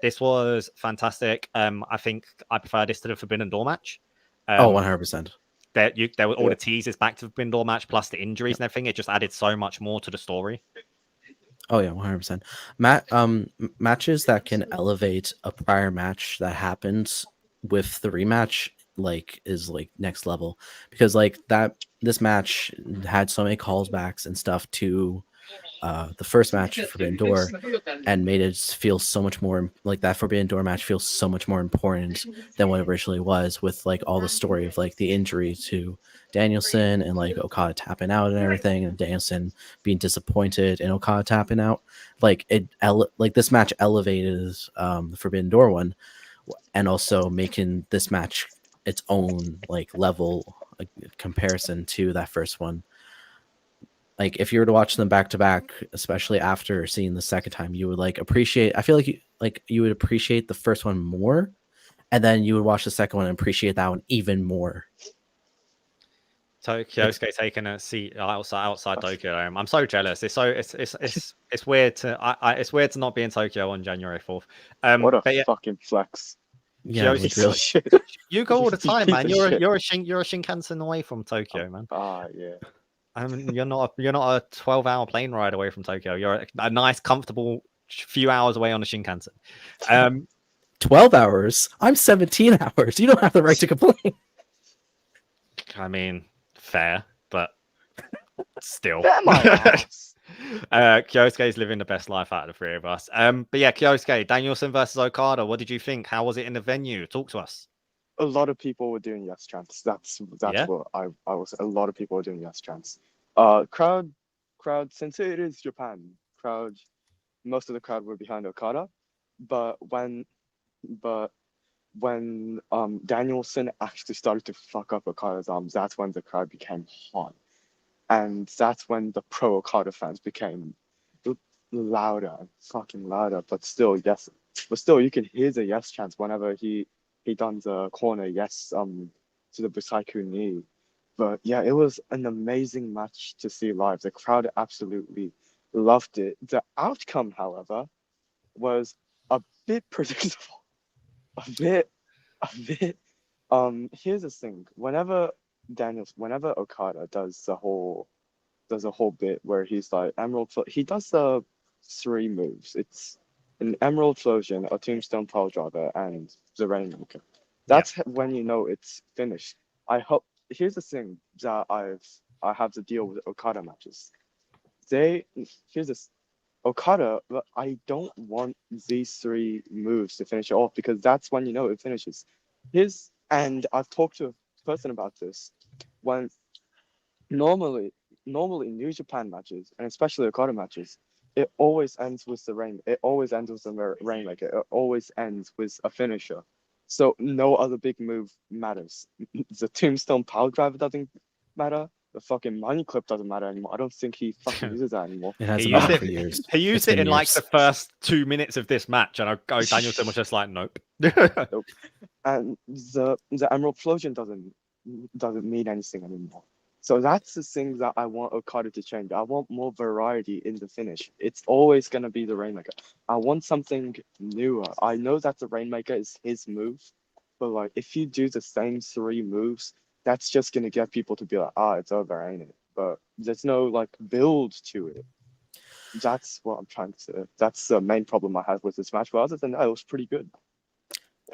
This was fantastic. I think I prefer this to the Forbidden Door match. 100%. There were all the teasers back to the Forbidden Door match, plus the injuries and everything. It just added so much more to the story. Oh yeah, 100%. Matches that can elevate a prior match that happened with the rematch is next level, because this match had so many callbacks and stuff to the first match, Forbidden Door, and made it feel so much more that Forbidden Door match feels so much more important than what it originally was, with all the story of the injury to Danielson and Okada tapping out and everything, and Danielson being disappointed and Okada tapping out. This match elevated the Forbidden Door one, and also making this match its own level comparison to that first one. If you were to watch them back to back, especially after seeing the second time, you would appreciate. I feel you would appreciate the first one more, and then you would watch the second one and appreciate that one even more. Kyosuke taking a seat outside Tokyo. I'm so jealous. It's weird to it's weird to not be in Tokyo on January 4th. What a fucking flex. Yeah, really. You go all the time, man. You're a Shinkansen away from Tokyo, man. Yeah. I mean, you're not a 12-hour plane ride away from Tokyo. You're a nice, comfortable few hours away on a Shinkansen. 12 hours? I'm 17 hours. You don't have the right to complain. I mean, fair, but still. Kyosuke's living the best life out of the three of us. But yeah, Kyosuke, Danielson versus Okada. What did you think? How was it in the venue? Talk to us. A lot of people were doing yes chants. That's what I was. A lot of people were doing yes chants. Crowd. Since it is Japan, most of the crowd were behind Okada. But when Danielson actually started to fuck up Okada's arms, that's when the crowd became hot. And that's when the pro Okada fans became louder, fucking louder. But still, yes. But still, you can hear the yes chants whenever he done the corner yes to the Busaiku knee. But yeah, it was an amazing match to see live. The crowd absolutely loved it. The outcome, however, was a bit predictable. A bit. Here's the thing. Whenever Okada does a whole bit where he's like he does the 3 moves. It's an Emerald Flosion, a Tombstone Pile Driver, and the Rainmaker. That's when you know it's finished. Here's the thing that I have to deal with Okada matches. Okada, I don't want these 3 moves to finish it off, because that's when you know it finishes. And I've talked to a person about this. When normally New Japan matches, and especially Okada matches, it always ends with the rain. It always ends with the Rainmaker. It always ends with a finisher. So no other big move matters. The Tombstone Pile Driver doesn't matter. The fucking Money Clip doesn't matter anymore. I don't think he fucking uses that anymore. It hasn't mattered for years. He used it in the first 2 minutes of this match, and Danielson was just like, nope. Nope. And the Emerald Flosion doesn't mean anything anymore. So that's the thing that I want Okada to change. I want more variety in the finish. It's always going to be the Rainmaker. I want something newer. I know that the Rainmaker is his move, but if you do the same 3 moves, that's just going to get people to be like, it's over, ain't it? But there's no build to it. That's what I'm trying to say. That's the main problem I have with this match. But other than that, it was pretty good.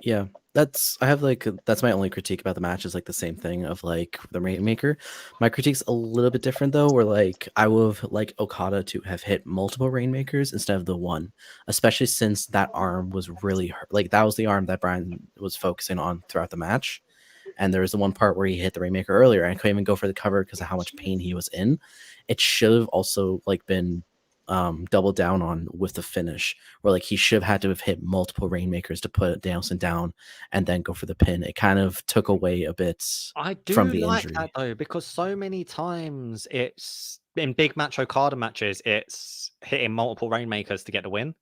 Yeah, that's that's my only critique about the match is like the same thing of like the Rainmaker. My critique's a little bit different though, where like I would have like Okada to have hit multiple Rainmakers instead of the one, especially since that arm was really hurt. Like that was the arm that Brian was focusing on throughout the match. And there was the one part where he hit the Rainmaker earlier and couldn't even go for the cover because of how much pain he was in. It should have also like been doubled down on with the finish, where like he should have had to have hit multiple Rainmakers to put Danielson down and then go for the pin. It kind of took away a bit I do from the like injury. that though, because so many times it's in big match Okada matches, it's hitting multiple Rainmakers to get the win.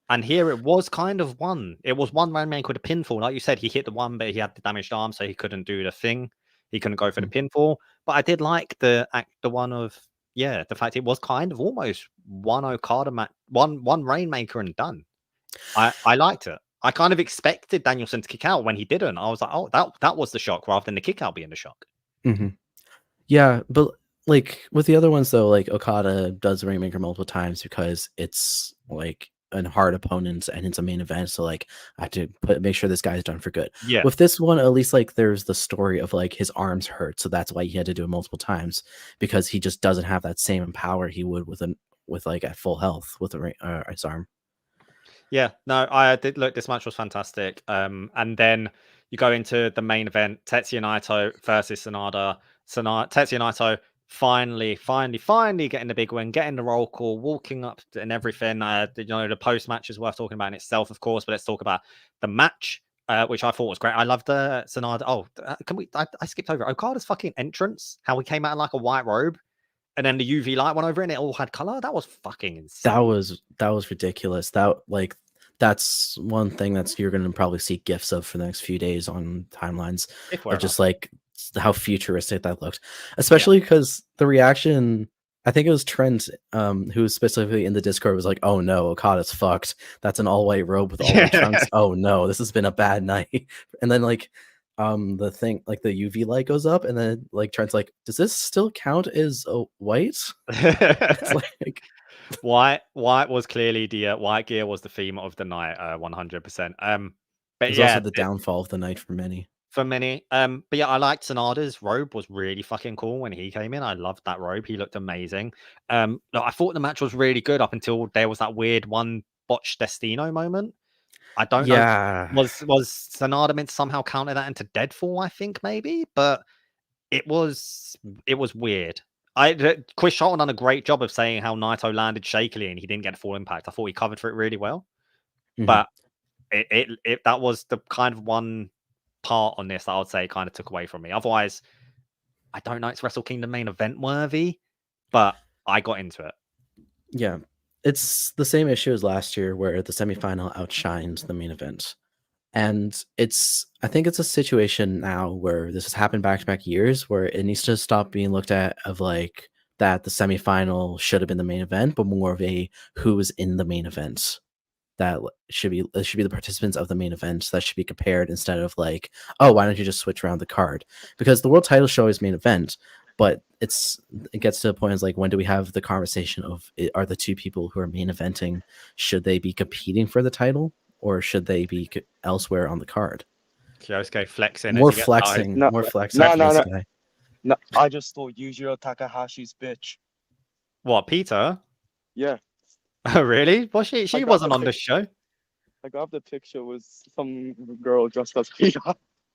And here it was kind of one. It was one Rainmaker with a pinfall. Like you said, he hit the one, but he had the damaged arm, so he couldn't do the thing. He couldn't go for the pinfall. But I did like the one of the fact it was kind of almost one Okada match, one Rainmaker and done. I liked it. I kind of expected Danielson to kick out when he didn't. I was like, oh, that was the shock rather than the kick out being the shock. Mm-hmm. Yeah, but like with the other ones though, like Okada does Rainmaker multiple times because it's like a hard opponent and it's a main event. So like I have to make sure this guy's done for good. Yeah. With this one, at least like there's the story of like his arms hurt, so that's why he had to do it multiple times because he just doesn't have that same power he would with like at full health with his arm. Yeah, no, I did look. This match was fantastic. And then you go into the main event: Tetsuya Naito versus Sanada. Tetsuya Naito finally getting the big win, getting the roll call, walking up and everything. The post match is worth talking about in itself, of course. But let's talk about the match, which I thought was great. I love the Sanada. Oh, can we? I skipped over Okada's fucking entrance. How he came out in like a white robe. And then the UV light went over and it all had color. That was fucking insane. That was ridiculous. That's one thing that's you're gonna probably see gifs of for the next few days on timelines of just like how futuristic that looked. Especially because the reaction, I think it was Trent, who was specifically in the Discord, was like, "Oh no, Okada's fucked. That's an all-white robe with all white trunks. Oh no, this has been a bad night." And then like the thing like the UV light goes up and then like Trent's like, does this still count as white? It's like white was clearly the white gear was the theme of the night, 100%. But it's also the downfall of the night for many. But yeah, I liked Sanada's robe was really fucking cool when he came in. I loved that robe. He looked amazing. I thought the match was really good up until there was that weird one botched Destino moment. I don't know. Was Sanada meant to somehow counter that into deadfall? I think maybe, but it was weird. Chris Charlon done a great job of saying how Naito landed shakily and he didn't get a full impact. I thought he covered for it really well, but it that was the kind of one part on this that I would say kind of took away from me. Otherwise, I don't know. It's Wrestle Kingdom main event worthy, but I got into it. Yeah. It's the same issue as last year where the semifinal outshines the main event. And I think it's a situation now where this has happened back-to-back years where it needs to stop being looked at of like that the semifinal should have been the main event, but more of a who is in the main event. That should be the participants of the main event that should be compared instead of like, oh, why don't you just switch around the card? Because the world title show is main event, but it gets to a point is like, when do we have the conversation of are the two people who are main eventing, should they be competing for the title or should they be elsewhere on the card? Kyosuke flexing. More flexing. No, Guy. No, I just saw Yujiro Takahashi's bitch. What, Peter? Yeah. Oh, really? Well, she wasn't on the show. I got the picture with some girl dressed as Peter.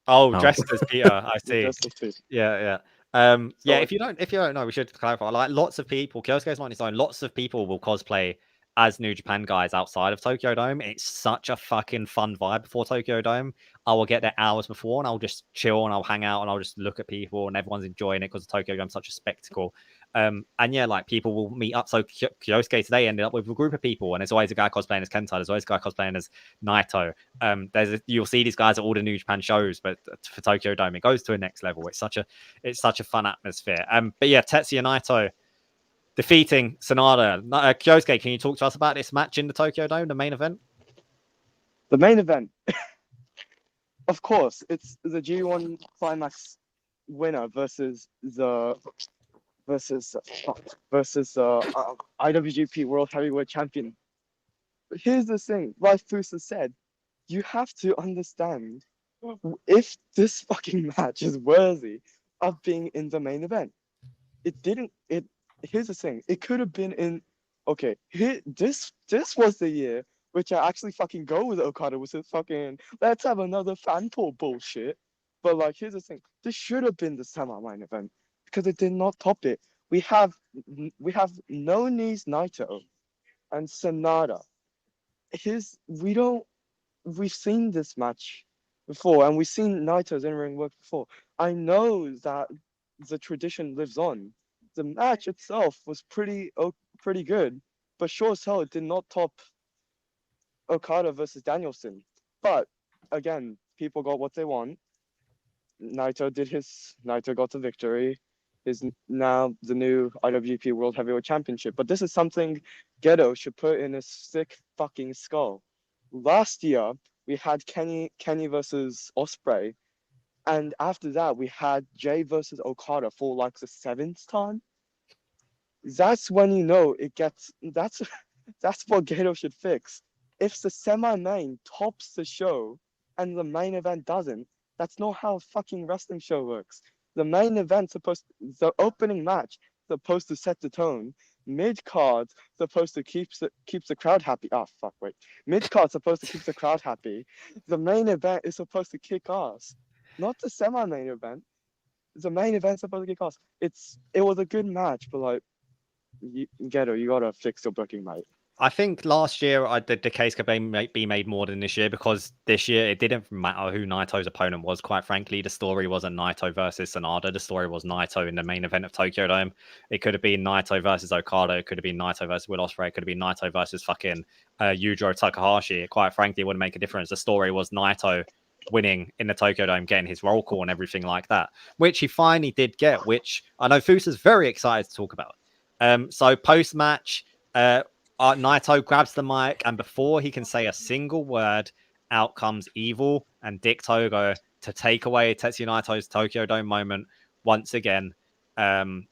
Oh, dressed as Peter. I see. Yeah. Yeah. If you don't know, we should clarify. Like, lots of people, Kyosuke's not on his own. Lots of people will cosplay as New Japan guys outside of Tokyo Dome. It's such a fucking fun vibe before Tokyo Dome. I will get there hours before and I'll just chill and I'll hang out and I'll just look at people and everyone's enjoying it because Tokyo Dome's such a spectacle. And yeah, like people will meet up. So Kyosuke today ended up with a group of people, and there's always a guy cosplaying as Kenta. There's always a guy cosplaying as Naito. You'll see these guys at all the New Japan shows, but for Tokyo Dome, it goes to a next level. It's such a fun atmosphere. But yeah, Tetsuya Naito defeating Sanada. Kyosuke, can you talk to us about this match in the Tokyo Dome, the main event? The main event, of course, it's the G1 Climax winner versus IWGP World Heavyweight Champion. But here's the thing, like Fusa said, you have to understand if this fucking match is worthy of being in the main event. It didn't. It Here's the thing. It could have been in. Okay, this was the year which I actually fucking go with Okada with his fucking let's have another fan tour bullshit. But like, here's the thing. This should have been the semi-main event because it did not top it. We have No Knees Naito and Sonata. We've seen this match before, and we've seen Naito's in-ring work before. I know that the tradition lives on. The match itself was pretty good, but sure as hell it did not top Okada versus Danielson. But again, people got what they want. Naito got the victory. Is now the new IWGP World Heavyweight Championship. But this is something Gedo should put in his sick fucking skull. Last year we had Kenny versus Ospreay, and after that we had Jay versus Okada for like the 7th time. That's when you know it gets. That's what Gedo should fix. If the semi-main tops the show and the main event doesn't, that's not how a fucking wrestling show works. The main event the opening match supposed to set the tone. Mid card supposed to keeps the crowd happy. Ah, fuck, wait. Mid card supposed to keep the crowd happy. The main event is supposed to kick ass, not the semi-main event. The main event supposed to kick ass. It was a good match, but like, Gedo, you gotta fix your booking, mate. I think last year the case could be made more than this year, because this year it didn't matter who Naito's opponent was. Quite frankly, the story wasn't Naito versus Sanada. The story was Naito in the main event of Tokyo Dome. It could have been Naito versus Okada. It could have been Naito versus Will Ospreay. It could have been Naito versus fucking Yujiro Takahashi. Quite frankly, it wouldn't make a difference. The story was Naito winning in the Tokyo Dome, getting his roll call and everything like that, which he finally did get, which I know Fusa's very excited to talk about. So post-match, Naito grabs the mic, and before he can say a single word, out comes Evil and Dick Togo to take away Tetsuya Naito's Tokyo Dome moment once again. The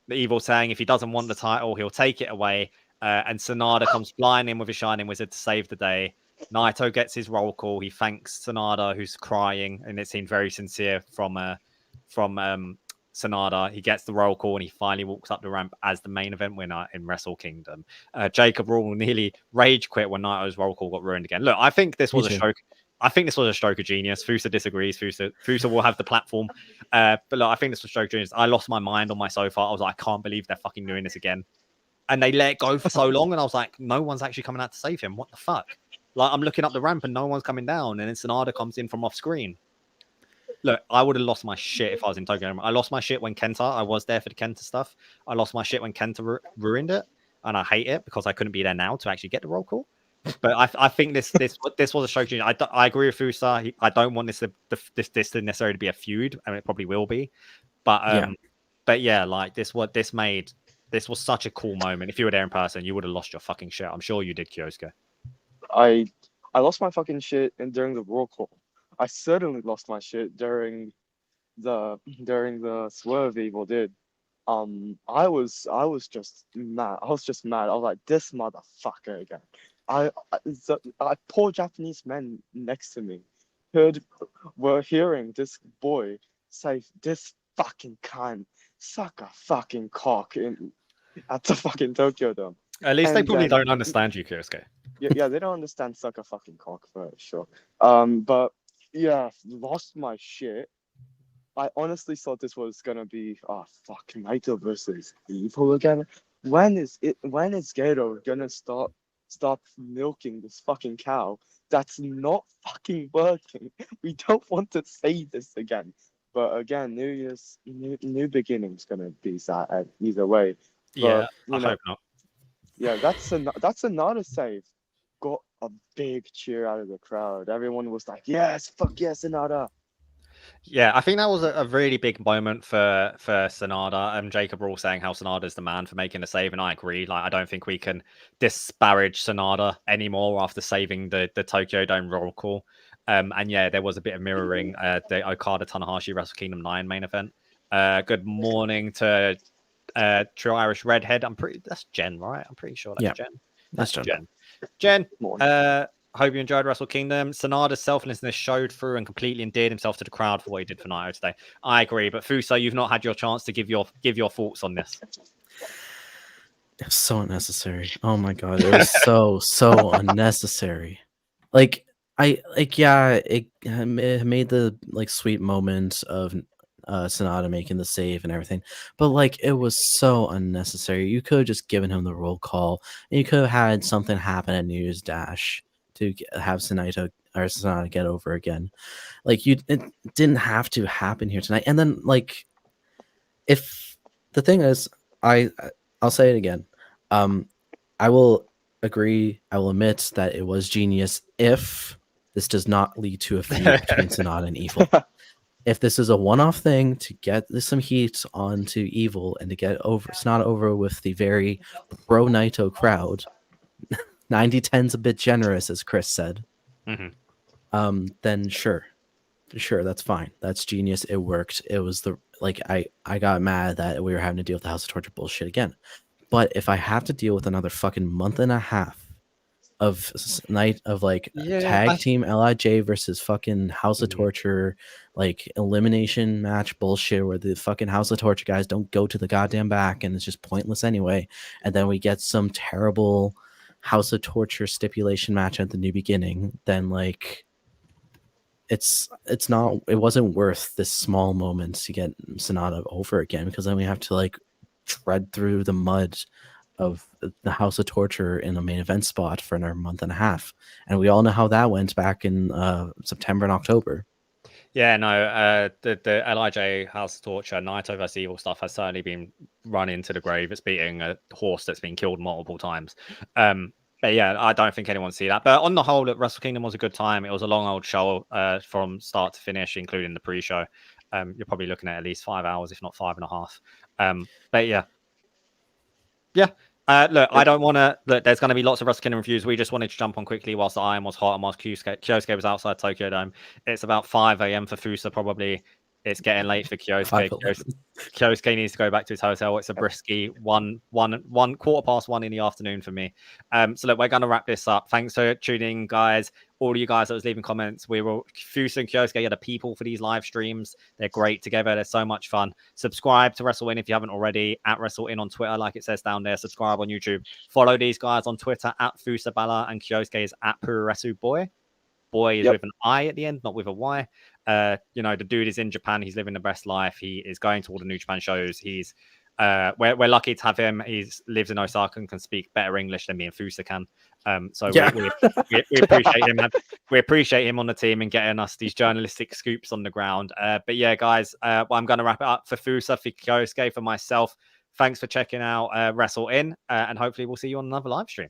Evil saying if he doesn't want the title, he'll take it away. And Sanada comes flying in with his Shining Wizard to save the day. Naito gets his roll call. He thanks Sanada, who's crying, and it seemed very sincere from Sanada. He gets the roll call and he finally walks up the ramp as the main event winner in Wrestle Kingdom. Jacob Rule nearly rage quit when Naito's roll call got ruined again. Look, I think this was a stroke. I think this was a stroke of genius. Fusa disagrees. Fusa will have the platform. But look, I think this was a stroke of genius. I lost my mind on my sofa. I was like, I can't believe they're fucking doing this again. And they let it go for so long. And I was like, no one's actually coming out to save him. What the fuck? Like, I'm looking up the ramp and no one's coming down. And then Sanada comes in from off screen. Look, I would have lost my shit if I was in Tokyo. I lost my shit when I was there for the Kenta stuff. I lost my shit when Kenta ruined it, and I hate it because I couldn't be there now to actually get the roll call. But I think this was a stroke. I agree with Fusa. I don't want this to necessarily be a feud, and it probably will be. But yeah, like this was such a cool moment. If you were there in person, you would have lost your fucking shit. I'm sure you did, Kyosuke. I lost my fucking shit during the roll call. I certainly lost my shit during the swerve Evil did. I was just mad. I was like, this motherfucker again. I poor Japanese men next to me were hearing this boy say, this fucking cunt, suck a fucking cock at the fucking Tokyo Dome. At least they probably don't understand you, Kyosuke. Yeah, they don't understand suck a fucking cock for sure. But yeah, lost my shit. I honestly thought this was gonna be Naito versus Evil again. When is Gedo gonna stop milking this fucking cow that's not fucking working? We don't want to say this again. But again, new beginnings gonna be that either way. But, I hope not. Yeah, that's another save. Got a big cheer out of the crowd. Everyone was like, yes, fuck yes, Sanada. Yeah, I think that was a really big moment for Sanada. And Jacob Rule saying how Sanada's the man for making the save, and I agree. Like, I don't think we can disparage Sanada anymore after saving the Tokyo Dome roll call. And yeah, there was a bit of mirroring the Okada Tanahashi Wrestle Kingdom 9 main event. Good morning to True Irish Redhead. That's Jen, right? I'm pretty sure that's Jen. That's Jen. Jen, Hope you enjoyed Wrestle Kingdom. Sanada's selflessness showed through and completely endeared himself to the crowd for what he did for Naito today. I agree, but Fusa, you've not had your chance to give your thoughts on this. It was so unnecessary. Oh my god, it was so unnecessary. Like it made the like sweet moment of Sonata making the save and everything, but like it was so unnecessary. You could have just given him the roll call, and you could have had something happen at New Year's Dash to have Sonata get over again. Like it didn't have to happen here tonight. And then like, if the thing is, I'll say it again. I will agree. I will admit that it was genius if this does not lead to a feud between Sonata and Evil. If this is a one-off thing to get some heat onto Evil and to get Sonata over with the very pro Naito crowd, 90-10's a bit generous, as Chris said. Then sure, that's fine. That's genius. It worked. It was I got mad that we were having to deal with the House of Torture bullshit again. But if I have to deal with another fucking month and a half of tag team LIJ versus fucking House of Torture, like elimination match bullshit where the fucking House of Torture guys don't go to the goddamn back and it's just pointless anyway, and then we get some terrible House of Torture stipulation match at the New Beginning, then like it wasn't worth this small moment to get Sonata over again, because then we have to like tread through the mud of the House of Torture in a main event spot for another month and a half, and we all know how that went back in September and October. Yeah, no, the LIJ House of Torture, Naito vs Evil stuff has certainly been run into the grave. It's beating a horse that's been killed multiple times. But yeah, I don't think anyone see that. But on the whole, Wrestle Kingdom was a good time. It was a long old show from start to finish, including the pre-show. You're probably looking at least 5 hours, if not 5.5. But yeah. Look, I don't want to. Look, there's going to be lots of Wrestle Kingdom reviews. We just wanted to jump on quickly whilst the iron was hot and whilst Kyosuke was outside Tokyo Dome. It's about 5 a.m. for Fusa, probably. It's getting late for Kyosuke. Kyosuke needs to go back to his hotel. It's a brisky 1:15 in the afternoon for me. So look, we're going to wrap this up. Thanks for tuning in, guys. All of you guys that was leaving comments. Fusa and Kyosuke are the people for these live streams. They're great together. They're so much fun. Subscribe to WrestleIn if you haven't already. At WrestleIn on Twitter, like it says down there. Subscribe on YouTube. Follow these guys on Twitter at Fusa Bala, and Kyosuke is at Pururesu Boy. Boy is with an I at the end, not with a Y. The dude is in Japan. He's living the best life. He is going to all the New Japan shows. He's we're lucky to have him. He lives in Osaka and can speak better English than me and Fusa can. We appreciate him. We appreciate him on the team and getting us these journalistic scoops on the ground. But yeah, guys, I'm going to wrap it up for Fusa, for Kyosuke, for myself. Thanks for checking out WrestleIn, and hopefully we'll see you on another live stream.